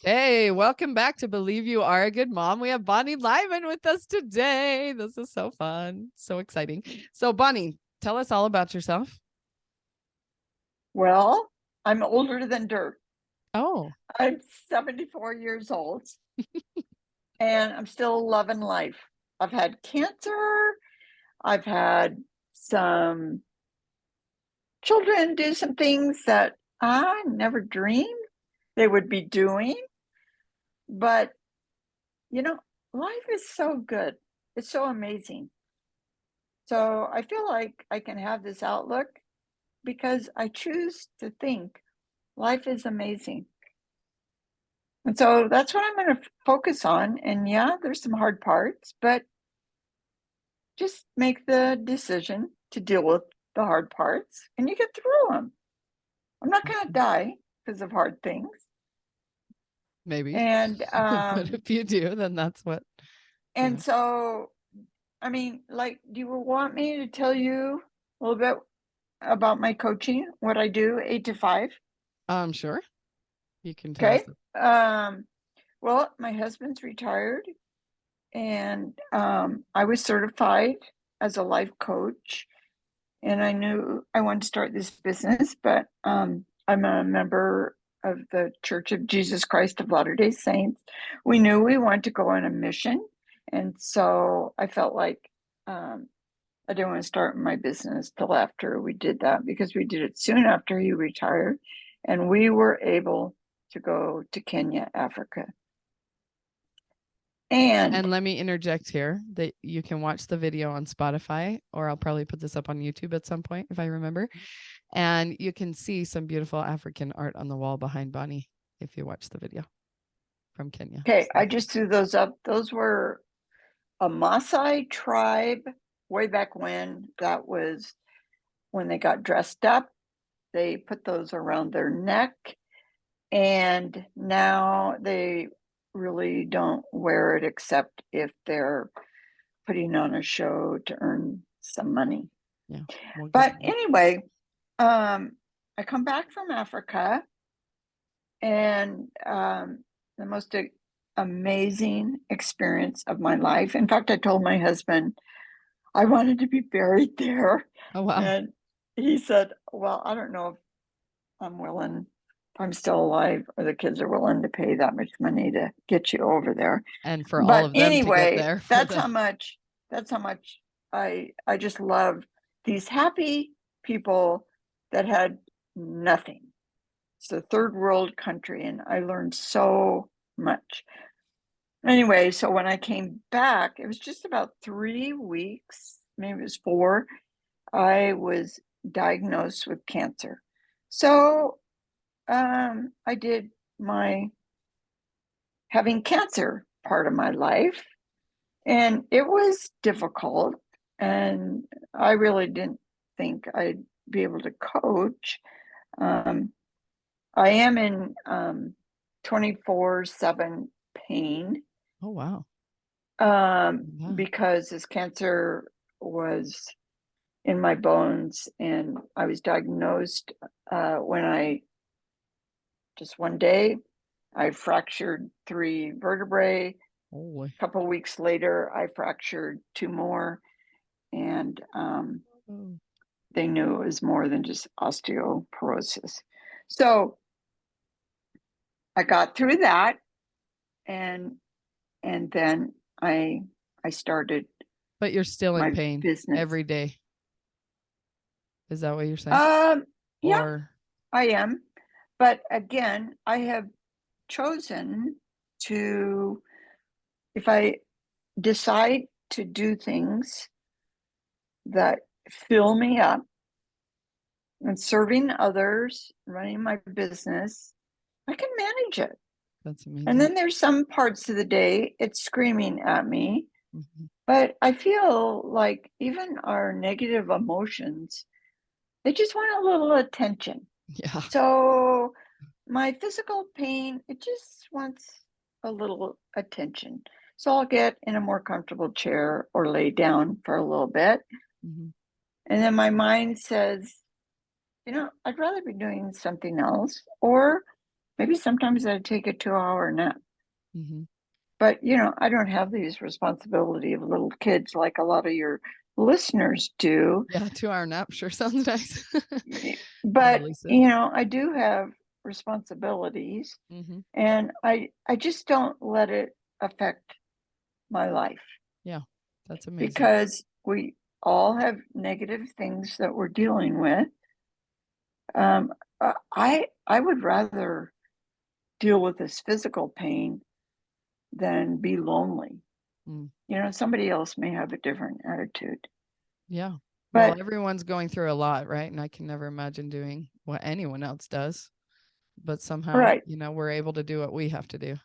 Hey, welcome back to Believe You Are a Good Mom. We have Bonnie Lyman with us today. This is so fun, so exciting. So, Bonnie, tell us all about yourself. Well, I'm older than dirt. Oh, I'm 74 years old and I'm still loving life. I've had cancer. I've had some children do some things that I never dreamed they would be doing. But, you know, life is so good. It's so amazing. So I feel like I can have this outlook because I choose to think life is amazing. And so that's what I'm going to focus on. And yeah, there's some hard parts, but just make the decision to deal with the hard parts and you get through them. I'm not going to die because of hard things. maybe. And But if you do, then that's what, and so I mean, like, do you want me to tell you a little bit about my coaching, what I do 8 to 5? Sure. You can tell us. Okay. Well, my husband's retired and I was certified as a life coach and I knew I wanted to start this business, but I'm a member of the Church of Jesus Christ of Latter-day Saints. We knew we wanted to go on a mission, and so I felt like I didn't want to start my business till after we did that because we did it soon after he retired, and we were able to go to Kenya, Africa. And And let me interject here that you can watch the video on Spotify, or I'll probably put this up on YouTube at some point if I remember. And you can see some beautiful African art on the wall behind Bonnie if you watch the video from Kenya. okay, So, I just threw those up. Those were a Maasai tribe way back when. That was when they got dressed up. They put those around their neck, and now they really don't wear it except if they're putting on a show to earn some money. yeah, we'll get But anyway, I come back from Africa, and the most amazing experience of my life. In fact, I told my husband I wanted to be buried there. Oh, wow. And he said, well, I don't know if I'm willing, if I'm still alive or the kids are willing to pay that much money to get you over there. And for all But of them to get anyway, there for the that's how much I just love these happy people that had nothing. It's a third world country, and I learned so much. Anyway, so when I came back, it was just about 3 weeks, maybe it was 4, I was diagnosed with cancer. So I did my having cancer part of my life, and it was difficult. And I really didn't think I'd be able to coach. Um, I am in 24/7 pain Oh, wow. Wow. because this cancer was in my bones, and I was diagnosed when I just one day I fractured 3 vertebrae. Oh, A couple of weeks later, I fractured 2 more, and oh. they knew it was more than just osteoporosis. So I got through that, and then I started But you're still in my pain business. every day. Is that what you're saying? Um, yeah, Or I am, but again, I have chosen to, if I decide to do things that fill me up and serving others, running my business, I can manage it. that's And amazing. then there's some parts of the day it's screaming at me, Mhm. but I feel like even our negative emotions, they just want a little attention. Yeah. So my physical pain, it just wants a little attention. So I'll get in a more comfortable chair or lay down for a little bit. Mhm. And then my mind says, I'd rather be doing something else. Or maybe sometimes I take a 2-hour nap. Mm-hmm. But, I don't have these responsibility of little kids like a lot of your listeners do. Yeah, 2-hour nap sure sounds nice. But, Lisa. I do have responsibilities, Mm-hmm. and I just don't let it affect my life, Yeah, that's amazing. because we all have negative things that we're dealing with. I would rather deal with this physical pain than be lonely. Mm. Somebody else may have a different attitude. Yeah. Well, But everyone's going through a lot, right? And I can never imagine doing what anyone else does. But somehow, right. we're able to do what we have to do.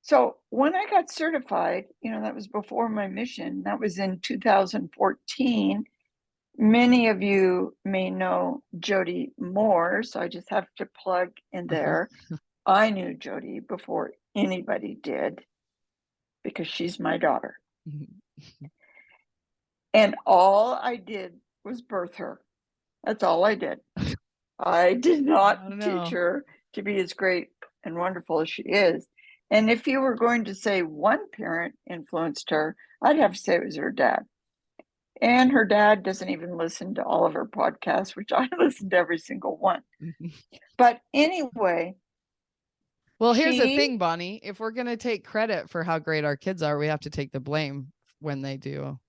So when I got certified, that was before my mission. That was in 2014. Many of you may know Jody Moore, so I just have to plug in Uh-huh. there. I knew Jody before anybody did, because she's my daughter. And all I did was birth her. That's all I did. I did not Oh teach no. her to be as great and wonderful as she is. And if you were going to say one parent influenced her, I'd have to say it was her dad. And her dad doesn't even listen to all of her podcasts, which I listen to every single one. But anyway, Well, here's the she, thing, Bonnie. If we're going to take credit for how great our kids are, we have to take the blame when they do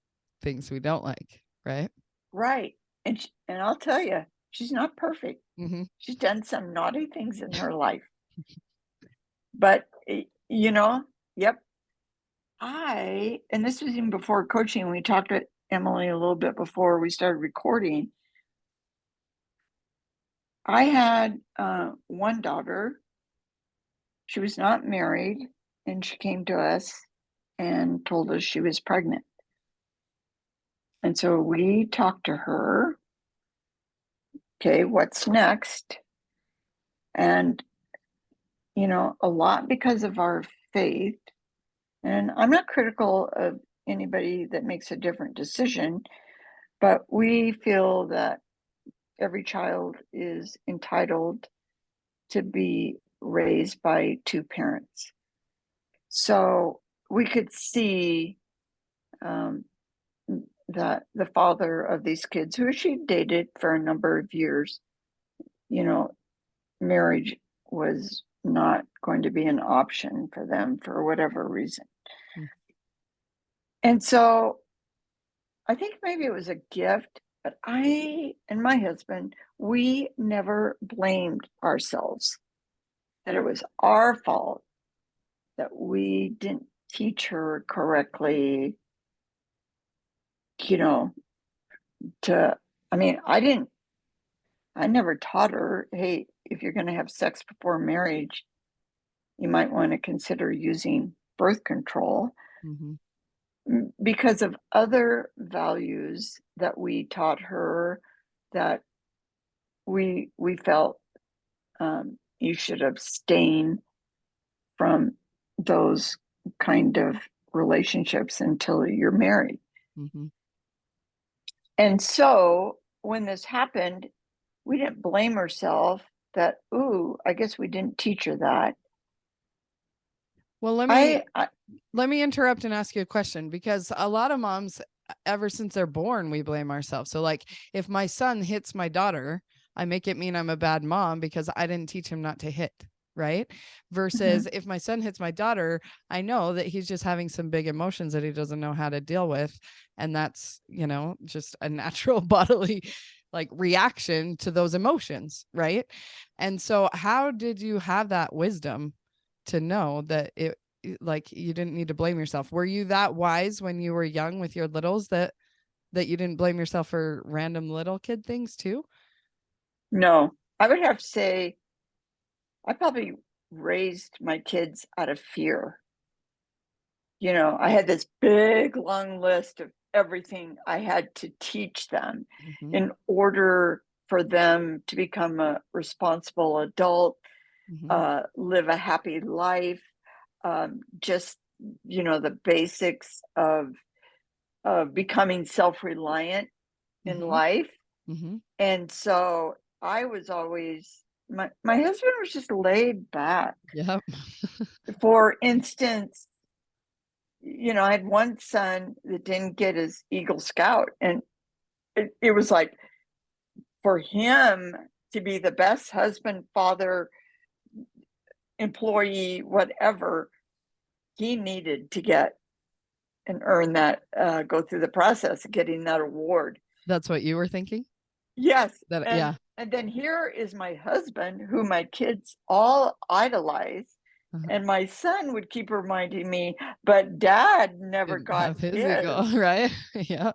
things we don't like, right? right. And I'll tell you, she's not perfect. Mm-hmm. She's done some naughty things in her life. But, yep. And this was even before coaching, we talked to Emily a little bit before we started recording. I had one daughter. She was not married, and she came to us and told us she was pregnant. And so we talked to her. Okay, what's next? And, a lot because of our faith. And I'm not critical of anybody that makes a different decision, but we feel that every child is entitled to be raised by two parents. So we could see that the father of these kids, who she dated for a number of years, marriage was not going to be an option for them for whatever reason. Mm. And so I think maybe it was a gift, but I and my husband, we never blamed ourselves, that it was our fault that we didn't teach her correctly, you know, to, I mean, I never taught her, hey, if you're going to have sex before marriage, you might want to consider using birth control, Mm-hmm. because of other values that we taught her, that we felt you should abstain from those kind of relationships until you're married. Mm-hmm. And so when this happened, we didn't blame ourselves that, ooh, I guess we didn't teach her that. Well, I let me interrupt and ask you a question, because a lot of moms, ever since they're born, we blame ourselves. So like, if my son hits my daughter, I make it mean I'm a bad mom because I didn't teach him not to hit, right? Versus Mhm. if my son hits my daughter, I know that he's just having some big emotions that he doesn't know how to deal with, and that's, just a natural bodily like reaction to those emotions, right? And so how did you have that wisdom to know that like you didn't need to blame yourself? Were you that wise when you were young with your littles that you didn't blame yourself for random little kid things too? No, I would have to say I probably raised my kids out of fear. I had this big long list of everything I had to teach them Mm-hmm. in order for them to become a responsible adult, Mm-hmm. live a happy life, just, the basics of becoming self-reliant in Mm-hmm. life. Mm-hmm. And so I was always my husband was just laid back. Yep. For instance, I had one son that didn't get his Eagle Scout, and it was like, for him to be the best husband, father, employee, whatever, he needed to get and earn that, go through the process of getting that award. That's what you were thinking? Yes. That And yeah. and then here is my husband, who my kids all idolize. Uh-huh. And my son would keep reminding me, but dad never Didn't got have his ego, his. right? Yeah.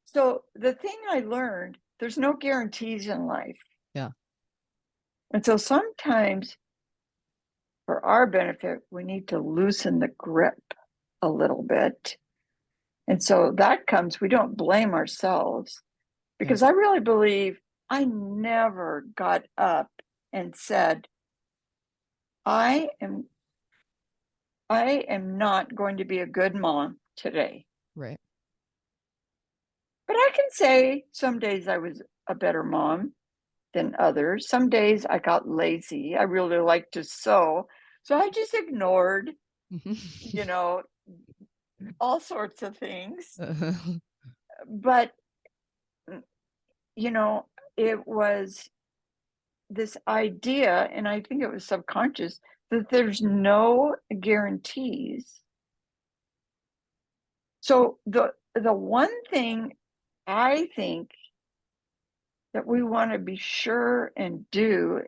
So the thing I learned, there's no guarantees in life. Yeah. And so sometimes, for our benefit, we need to loosen the grip a little bit. And so that comes, we don't blame ourselves, Yeah. because I really believe I never got up and said, I am not going to be a good mom today. Right. But I can say some days I was a better mom than others. Some days I got lazy. I really like to sew. So I just ignored, you Mhm. know, all sorts of things. Uh-huh. But, mm, you know, it was this idea, and I think it was subconscious, that there's no guarantees. So the one thing I think that we want to be sure and do,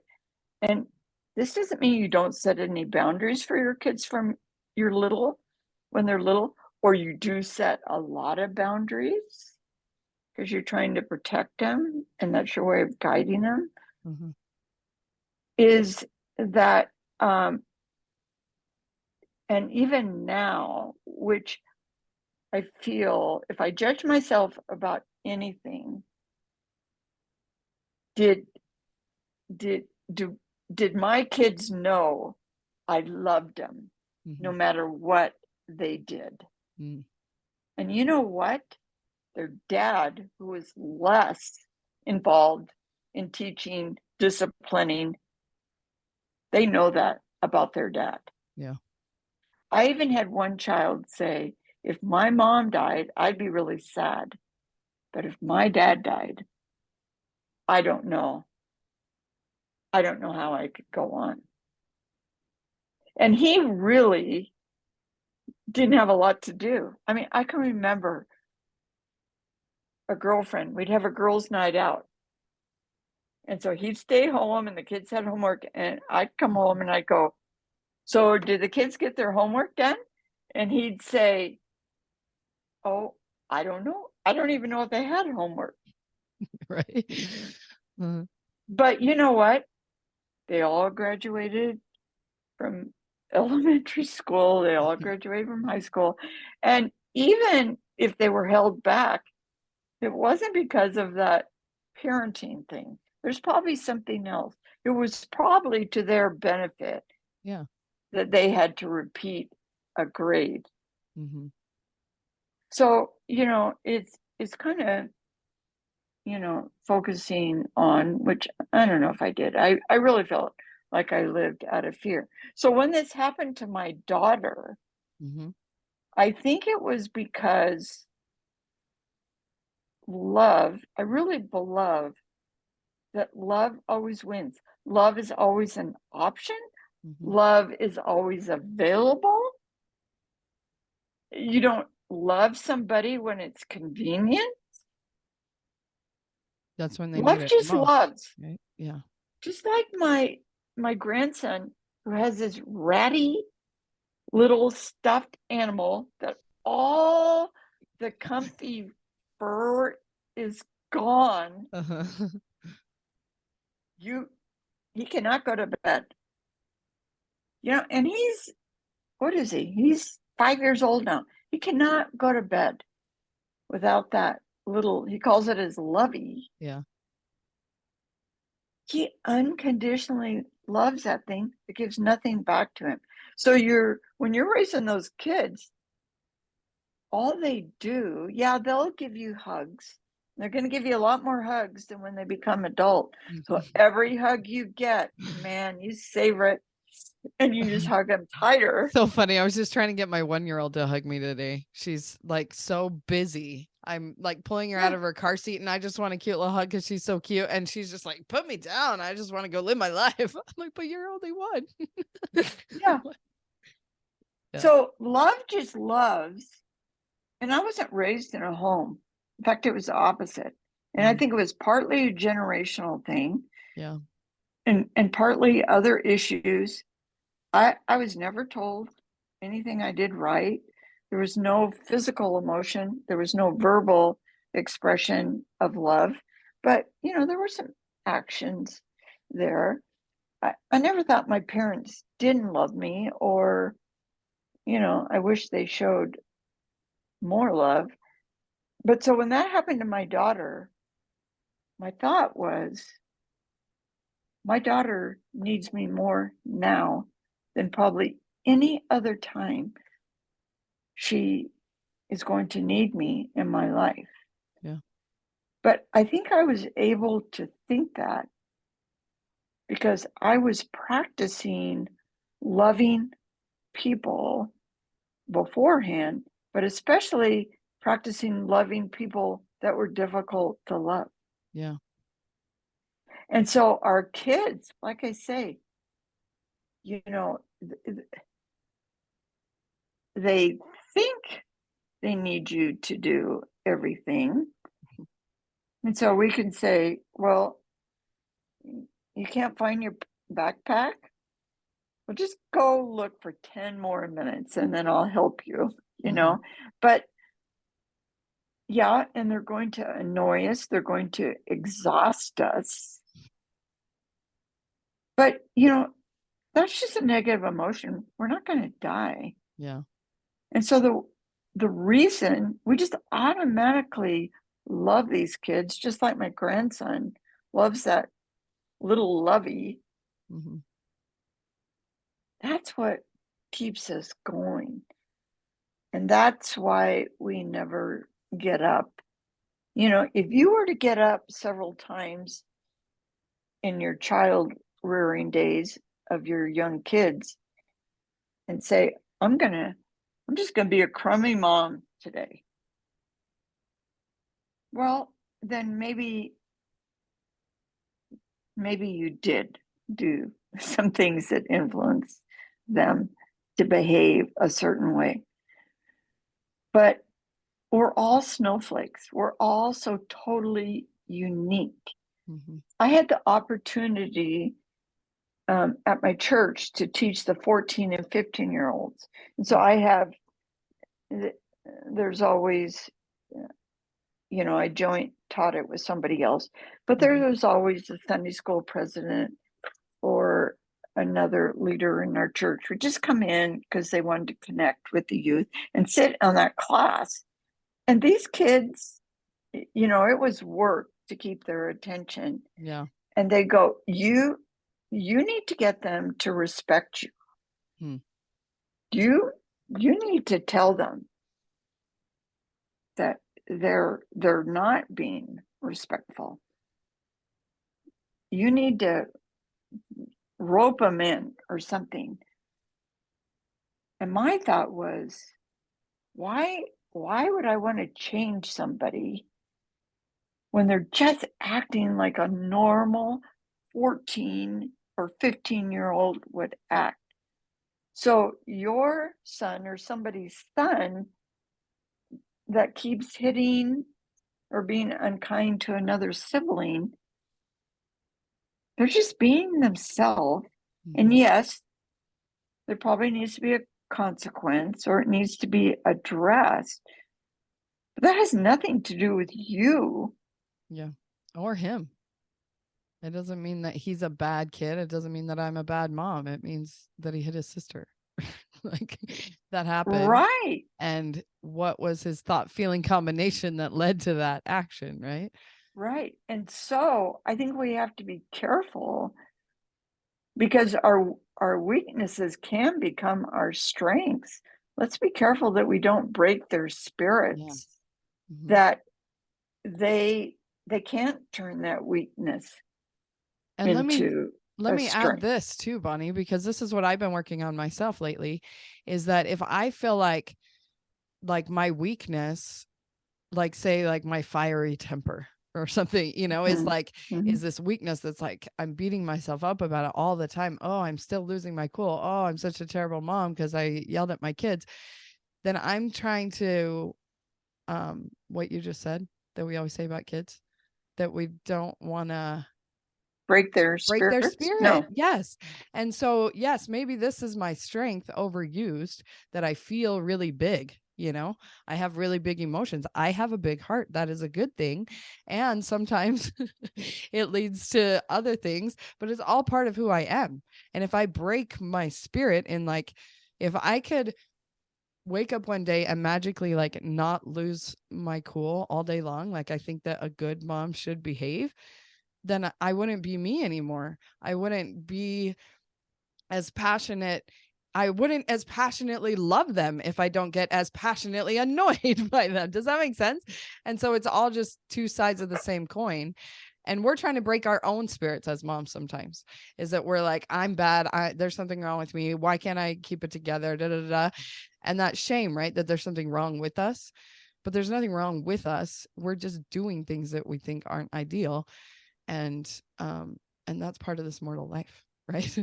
and this doesn't mean you don't set any boundaries for your kids from your little when they're little, or you do set a lot of boundaries because you're trying to protect them and that's your way of guiding them, Mhm. is that, and even now, which I feel, if I judge myself about anything, did did do did my kids know I loved them no Mhm. matter what they did? Mm. And you know what? Their dad, who was less involved in teaching, disciplining, they know that about their dad. Yeah. I even had one child say, if my mom died, I'd be really sad. But if my dad died, I don't know. I don't know how I could go on. And he really didn't have a lot to do. I mean, I can remember a girlfriend, we'd have a girls' night out. And so he'd stay home and the kids had homework, and I'd come home and I'd go, so did the kids get their homework done? And he'd say, oh, I don't know. I don't even know if they had homework. Right. Uh, But you know what? They all graduated from elementary school, they all graduated from high school. And even if they were held back, it wasn't because of that parenting thing. There's probably something else. It was probably to their benefit yeah. that they had to repeat a grade. Mhm. So, it's kind of, focusing on, which I don't know if I did. I really felt like I lived out of fear. So when this happened to my daughter, Mhm. I think it was because love, I really believe that love always wins. Love is always an option. Mhm. Love is always available. You don't love somebody when it's convenient. That's when they need Love it just most, loves. right? Yeah. Just like my grandson, who has this ratty little stuffed animal that all the comfy fur is gone. Uh-huh. You He cannot go to bed. And he's, what is he? He's 5 years old now. He cannot go to bed without that little, he calls it his lovey. Yeah. He unconditionally loves that thing. It gives nothing back to him. So when you're raising those kids, all they do, yeah, they'll give you hugs They're going to give you a lot more hugs than when they become adult. So Mhm. every hug you get, man, you savor it and you just hug them tighter. So funny. I was just trying to get my 1-year-old to hug me today. She's like so busy. I'm like pulling her out Yeah. of her car seat and I just want a cute little hug because she's so cute. And she's just like, put me down. I just want to go live my life. I'm like, but you're only one. Yeah. Yeah. So love just loves. And I wasn't raised in a home. In fact, it was the opposite. And I Mhm. think it was partly a generational thing Yeah. and partly other issues. I was never told anything I did right. There was no physical emotion. There was no verbal expression of love. But, you know, there were some actions there. I never thought my parents didn't love me or, you know, I wish they showed more love. But so when that happened to my daughter, my thought was, my daughter needs me more now than probably any other time she is going to need me in my life. Yeah. But I think I was able to think that because I was practicing loving people beforehand, but especially practicing loving people that were difficult to love. Yeah. And so our kids, like I say, you know, they think they need you to do everything. And so we can say, well, you can't find your backpack? Well, just go look for 10 more minutes and then I'll help you, you Mhm. know? But yeah, and they're going to annoy us, they're going to exhaust us. But, you know, that's just a negative emotion. We're not going to die. Yeah. And so the reason we just automatically love these kids, just like my grandson loves that little lovey, Mhm. that's what keeps us going. And that's why we never get up. You know, if you were to get up several times in your child rearing days of your young kids and say, I'm just gonna be a crummy mom today. Well, then maybe you did do some things that influence them to behave a certain way. But we're all snowflakes. We're all so totally unique. Mhm. I had the opportunity at my church to teach the 14 and 15-year-olds. And so Mm. I have, there's always, you know, I joint taught it with somebody else, but Mhm. there's always a Sunday school president or another leader in our church would just come in because they wanted to connect with the youth and sit on that class. And these kids, you know, it was work to keep their attention. Yeah. And they go, you need to get them to respect you. Hmm. You need to tell them that they're not being respectful. You need to rope them in or something. And my thought was, why would I want to change somebody when they're just acting like a normal 14 or 15-year-old would act? So your son or somebody's son that keeps hitting or being unkind to another sibling, they're just being themselves. And Mhm. yes, there probably needs to be a consequence or it needs to be addressed. But that has nothing to do with you. Yeah. Or him. It doesn't mean that he's a bad kid. It doesn't mean that I'm a bad mom. It means that he hit his sister. Like that happened. Right, And what was his thought feeling combination that led to that action, right? right. And so I think we have to be careful because our weaknesses can become our strengths. Let's be careful that we don't break their Yeah. spirits, Mhm. that they can't turn that weakness And into let a me add strength. this too, Bonnie, because this is what I've been working on myself lately, is that if I feel like my weakness, like say like my fiery temper or something, is Mhm. like is Mhm. this weakness that's like I'm beating myself up about it all the time. Oh, I'm still losing my cool. Oh, I'm such a terrible mom because I yelled at my kids. Then I'm trying to what you just said that we always say about kids, that we don't want to Break their break their spirits? spirit. No. Yes. And so, yes, maybe this is my strength overused, that I feel really big. I have really big emotions. I have a big heart. That is a good thing. And sometimes it leads to other things, but it's all part of who I am. And if I break my spirit in like, if I could wake up one day and magically like not lose my cool all day long, like I think that a good mom should behave, then I wouldn't be me anymore. I wouldn't be as passionate. I wouldn't as passionately love them if I don't get as passionately annoyed by them. Does that make sense? And so it's all just two sides of the same coin. And we're trying to break our own spirits as moms sometimes, is that we're like, I'm bad. There's something wrong with me. Why can't I keep it together? Da, da, da, da. And that shame, right? That there's something wrong with us, but there's nothing wrong with us. We're just doing things that we think aren't ideal. And and that's part of this mortal life, right?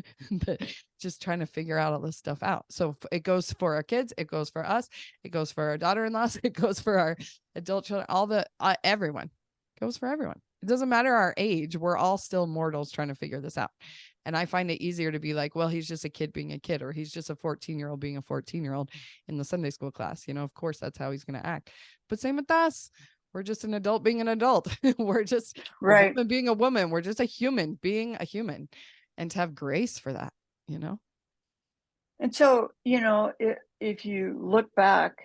Just trying to figure out all this stuff out. So it goes for our kids, it goes for us, it goes for our daughter-in-laws, it goes for our adult children, all the everyone. It goes for everyone. It doesn't matter our age, we're all still mortals trying to figure this out. And I find it easier to be like, well, he's just a kid being a kid, or he's just a 14-year-old being a 14-year-old in the Sunday school class. Of course that's how he's going to act. But same with us, we're just an adult being an adult. We're just a Right. woman being a woman. We're just a human being a human. And to have grace for that, And so, if you look back,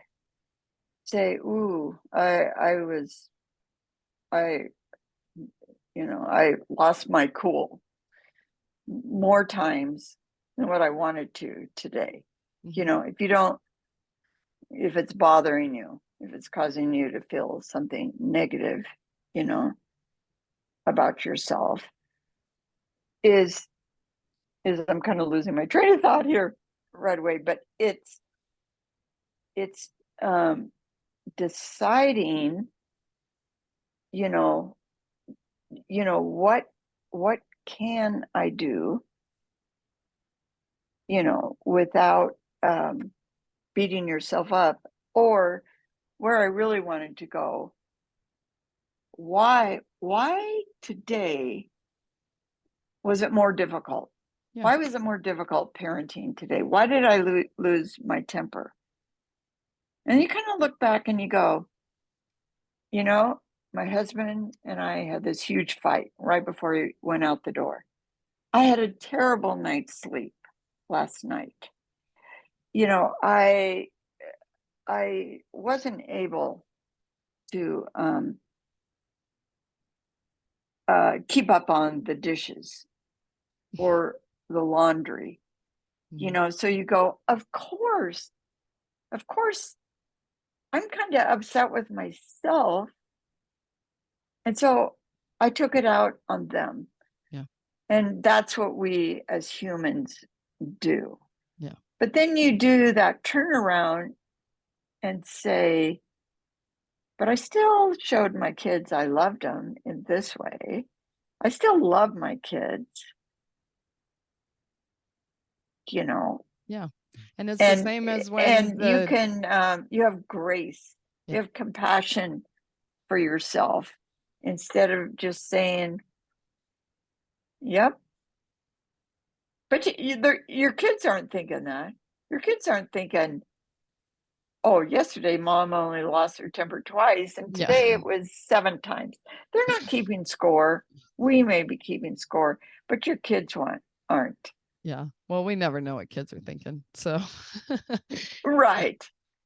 say, ooh, I, I lost my cool more times than what I wanted to today. Mm-hmm. If you don't, if it's bothering you, if it's causing you to feel something negative, you know, about yourself, is I'm kind of losing my train of thought here right away, but it's deciding, you know, what can I do, without beating yourself up, or where I really wanted to go. Why today was it more difficult? Yeah. Why was it more difficult parenting today? Why did I lose my temper? And you kind of look back and you go, you know, my husband and I had this huge fight right before he went out the door. I had a terrible night's sleep last night. You know, I wasn't able to keep up on the dishes or the laundry. Mm-hmm. So you go, of course, I'm kind of upset with myself. And so I took it out on them. Yeah. And that's what we as humans do. Yeah. But then you do that turnaround and say, but I still showed my kids I loved them in this way. I still love my kids, you know, Yeah. And it's the and same as when and you the can you have grace, yeah. you have compassion for yourself instead of just saying, "Yep." But your kids aren't thinking that. Your kids aren't thinking, "Oh, yesterday mom only lost her temper twice, and Yeah. today it was 7 times." They're not keeping score. We may be keeping score, but your kids aren't. Yeah. Well, we never know what kids are thinking. So Right,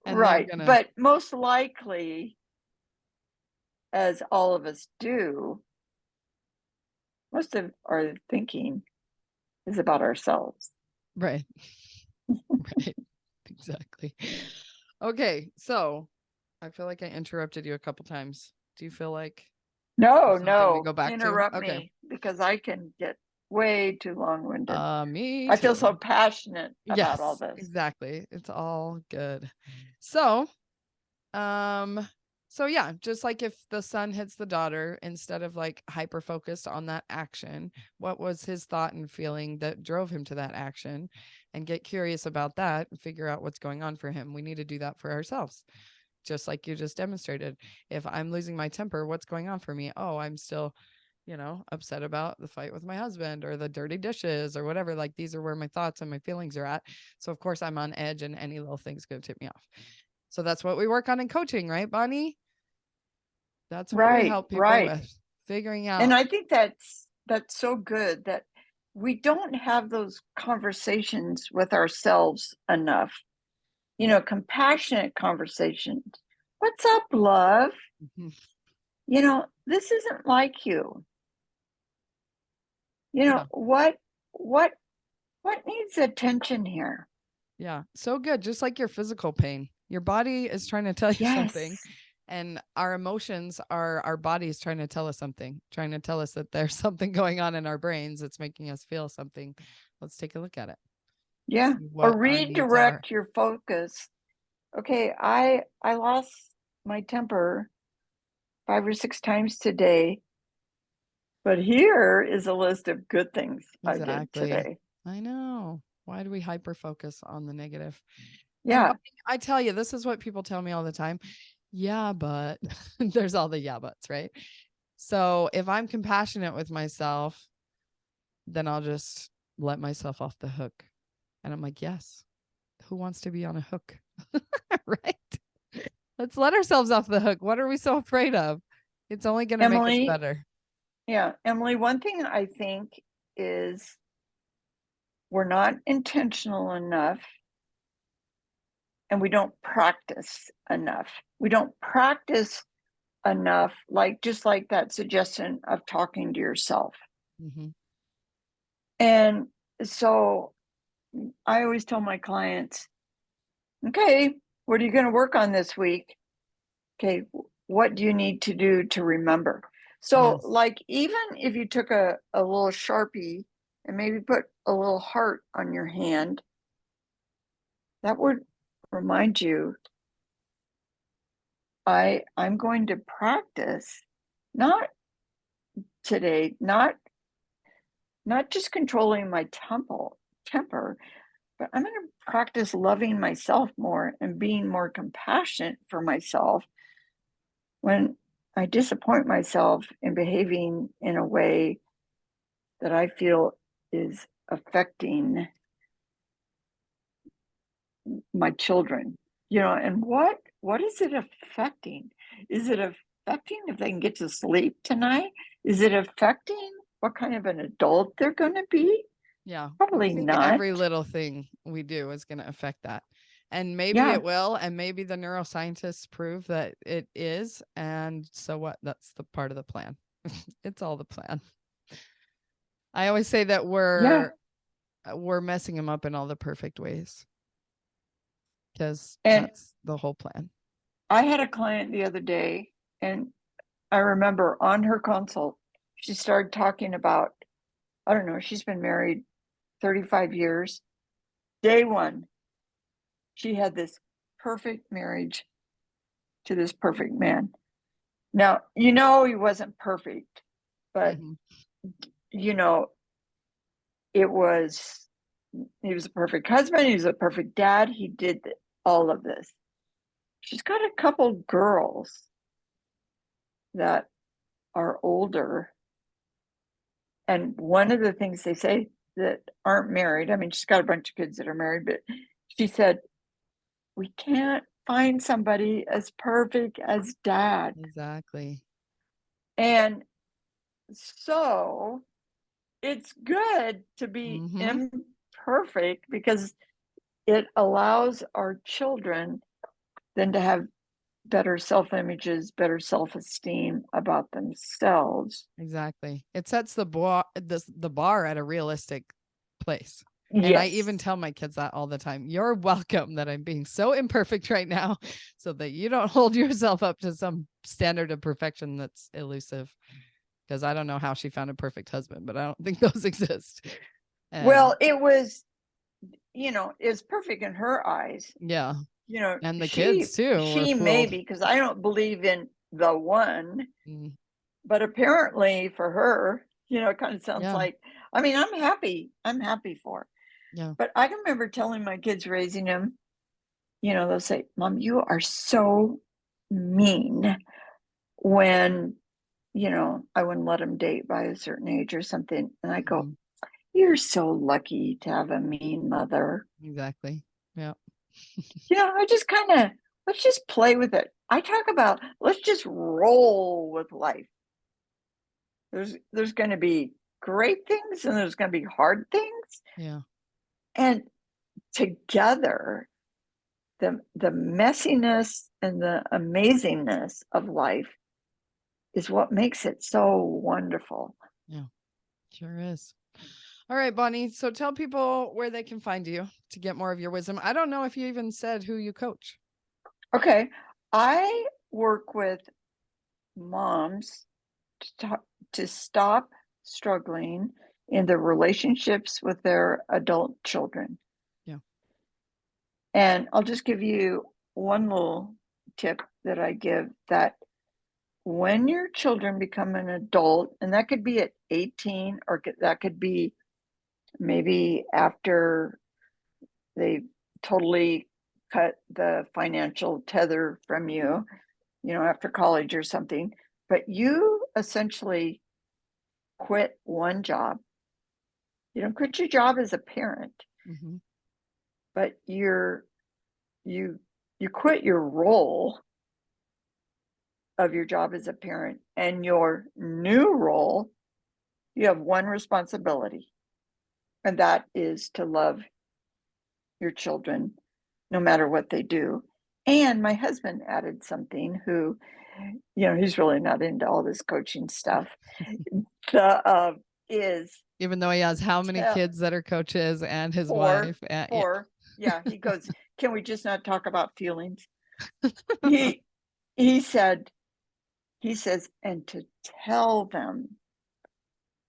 and they're right. gonna But most likely, as all of us do, most of our thinking is about ourselves. right. Right. Exactly. Okay. So I feel like I interrupted you a couple times. Do you feel like No, something to no, go back to? interrupt Okay. me because I can get way too long-winded. Me I feel so too. passionate about all Yes, this. exactly. It's all good. So, um, so yeah, just like if the son hits the daughter, instead of like hyper focused on that action, what was his thought and feeling that drove him to that action? And get curious about that and figure out what's going on for him. We need to do that for ourselves. Just like you just demonstrated. If I'm losing my temper, what's going on for me? Oh, I'm still, upset about the fight with my husband or the dirty dishes or whatever. Like these are where my thoughts and my feelings are at. So of course I'm on edge and any little thing's going to tip me off. So that's what we work on in coaching, right, Bonnie? That's what we Right, help people right. with, figuring And out. I think that's so good that we don't have those conversations with ourselves enough. Compassionate conversations. What's up, love? Mhm. This isn't like you. Yeah. What needs attention here? Yeah. So good. Just like your physical pain, your body is trying to tell you something. Yes. And our emotions are our bodies trying to tell us something, trying to tell us that there's something going on in our brains that's making us feel something. Let's take a look at it. Yeah. See Or what our needs are. redirect your focus. Okay, I lost my temper 5 or 6 times today, but here is a list of good things I did Exactly. today. I know. Why do we hyper focus on the negative? And Yeah. I tell you, this is what people tell me all the time. Yeah, but there's all the yeah buts, right? So if I'm compassionate with myself, then I'll just let myself off the hook. And I'm like, yes, who wants to be on a hook? Right? Let's let ourselves off the hook. What are we so afraid of? It's only going to make us Emily, better. yeah, Emily, one thing I think is we're not intentional enough and we don't practice enough. We don't practice enough, like just like that suggestion of talking to yourself. Mm-hmm. And so I always tell my clients, okay, what are you going to work on this week? Okay, what do you need to do to remember? So, Yes. like, even if you took a little Sharpie and maybe put a little heart on your hand, that would remind you, I'm going to practice, not today, not just controlling my temper, but I'm going to practice loving myself more and being more compassionate for myself when I disappoint myself in behaving in a way that I feel is affecting my children. And what is it affecting? Is it affecting if they can get to sleep tonight? Is it affecting what kind of an adult they're going to be? Yeah. We Probably think not. every little thing we do is going to affect that. And maybe Yeah, it will. And maybe the neuroscientists prove that it is. And so what? That's the part of the plan. It's all the plan. I always say that yeah. we're messing him up in all the perfect ways because And that's the whole plan. I had a client the other day, and I remember on her consult, she started talking about, I don't know, she's been married 35 years. Day one, she had this perfect marriage to this perfect man. Now, he wasn't perfect, but Mm-hmm. you know, it was he was a perfect husband, he was a perfect dad, he did all of this. She's got a couple girls that are older, and one of the things they say that aren't married, I mean, she's got a bunch of kids that are married, but she said, we can't find somebody as perfect as dad. Exactly. And so it's good to be Mm-hmm. imperfect because it allows our children then to have better self-images, better self-esteem about themselves. Exactly. It sets the bar at a realistic place. And I even Yes. tell my kids that all the time. You're welcome that I'm being so imperfect right now so that you don't hold yourself up to some standard of perfection that's elusive. Because I don't know how she found a perfect husband, but I don't think those exist. Well, And it was, it's perfect in her eyes. yeah. And the kids She too were she may fooled. be, because I don't believe in the one, Mm, but apparently for her, it kind of sounds yeah. like, I mean, I'm happy. I'm happy for her. Yeah. But I can remember telling my kids raising them, they'll say, Mom, you are so mean when, I wouldn't let them date by a certain age or something. And I go, Mhm. you're so lucky to have a mean mother. Exactly. Yeah. I just let's just play with it. I talk about, let's just roll with life. There's going to be great things and there's going to be hard things. Yeah. And together, the messiness and the amazingness of life is what makes it so wonderful. Yeah. Sure is. All right, Bonnie. So tell people where they can find you to get more of your wisdom. I don't know if you even said who you coach. Okay. I work with moms to stop struggling in their relationships with their adult children. Yeah. And I'll just give you one little tip that I give, that when your children become an adult, and that could be at 18, or that could be maybe after they totally cut the financial tether from you, after college or something, but you essentially quit one job. You don't quit your job as a parent, Mm-hmm. but you you quit your role of your job as a parent, and your new role, you have one responsibility, and that is to love your children no matter what they do. And my husband added something, who, he's really not into all this coaching stuff. The is Even though he has how many tell kids that are coaches and his four wife. And, yeah. four yeah, he goes, can we just not talk about feelings? he he said he says, and to tell them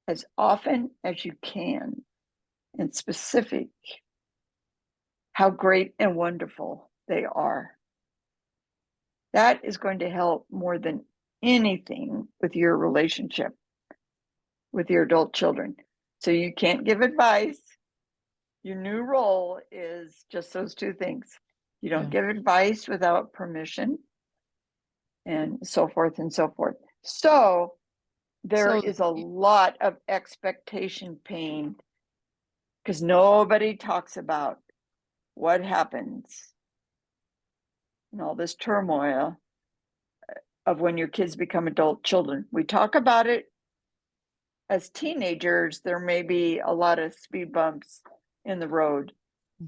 as often as you can, and specific, how great and wonderful they are. That is going to help more than anything with your relationship with your adult children. So you can't give advice. Your new role is just those two things. You don't Yeah. give advice without permission, and so forth and so forth. So there So is a lot of expectation pain, because nobody talks about what happens in all this turmoil of when your kids become adult children. We talk about it as teenagers. There may be a lot of speed bumps in the road,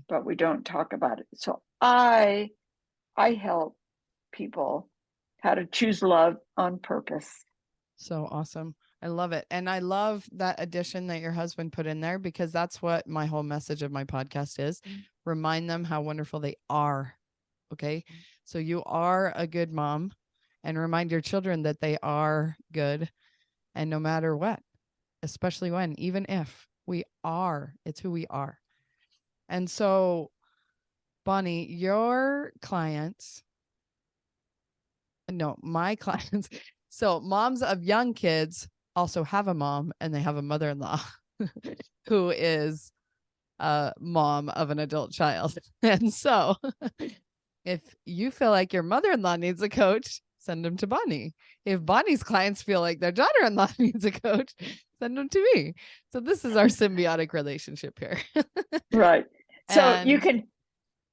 but we don't talk about it. So I help people how to choose love on purpose. so awesome. I love it. And I love that addition that your husband put in there, because that's what my whole message of my podcast is. Remind them how wonderful they are. Okay. So you are a good mom, and remind your children that they are good. And no matter what, especially when, even if we are, it's who we are. And so, Bonnie, your clients, no, my clients, so moms of young kids also have a mom, and they have a mother in law who is a mom of an adult child. And so, if you feel like your mother in law needs a coach, send them to Bonnie. If Bonnie's clients feel like their daughter in law needs a coach, send them to me. So, this is our symbiotic relationship here. Right. So And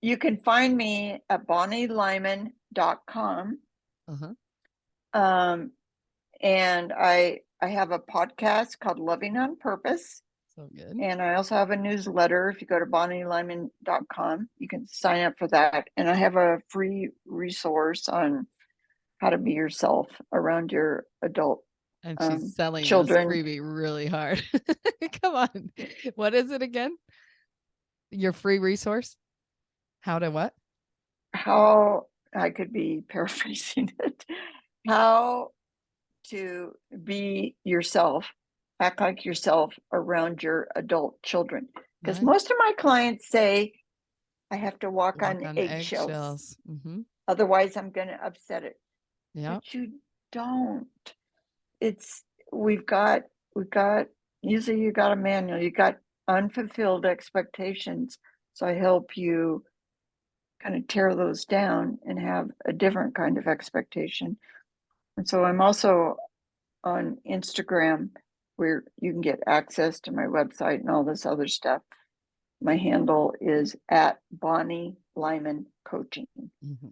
you can find me at bonnielyman.com. uh-huh. And I have a podcast called Loving on Purpose. So good. And I also have a newsletter. If you go to bonnielyman.com, you can sign up for that. And I have a free resource on how to be yourself around your adult And she's selling this children. freebie really hard. Come on. What is it again? Your free resource? How to what? How I could be paraphrasing it. How to be yourself, act like yourself around your adult children. Because Nice. most of my clients say I have to walk Walk on on eggshells. eggshells. Mm-hmm. Otherwise, I'm going to upset it. Yeah. But you don't. It's we've got usually you got a manual, you got unfulfilled expectations. So I help you kind of tear those down and have a different kind of expectation. And so I'm also on Instagram where you can get access to my website and all this other stuff. My handle is at Bonnie Lyman Coaching. Mm-hmm.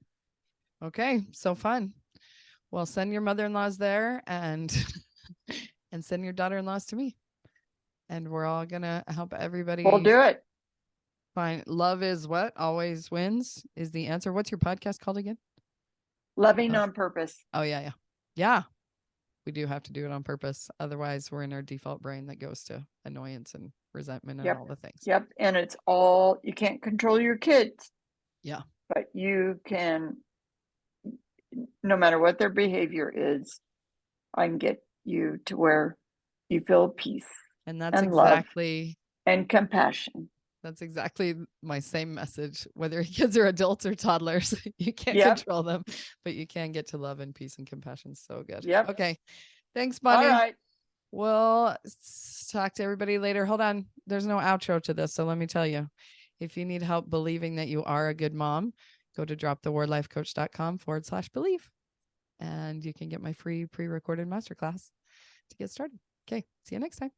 Okay. So fun. Well, send your mother-in-laws there and and send your daughter-in-laws to me. And we're all gonna help We'll everybody do it. find love is what always wins is the answer. What's your podcast called again? Loving Oh, on purpose. oh yeah, yeah. Yeah. We do have to do it on purpose. Otherwise, we're in our default brain that goes to annoyance and resentment and Yep. all the things. Yep. And it's all, you can't control your kids. Yeah. But you can, no matter what their behavior is, I can get you to where you feel peace And that's and love exactly and compassion. that's exactly my same message. Whether your kids are adults or toddlers, you can't Yep. control them, but you can get to love and peace and compassion. So good. Yep. Okay. Thanks, All Bunny. right. We'll talk to everybody later. Hold on. There's no outro to this. So let me tell you, if you need help believing that you are a good mom, go to dropthewordlifecoach.com/believe. And you can get my free pre-recorded masterclass to get started. Okay. See you next time.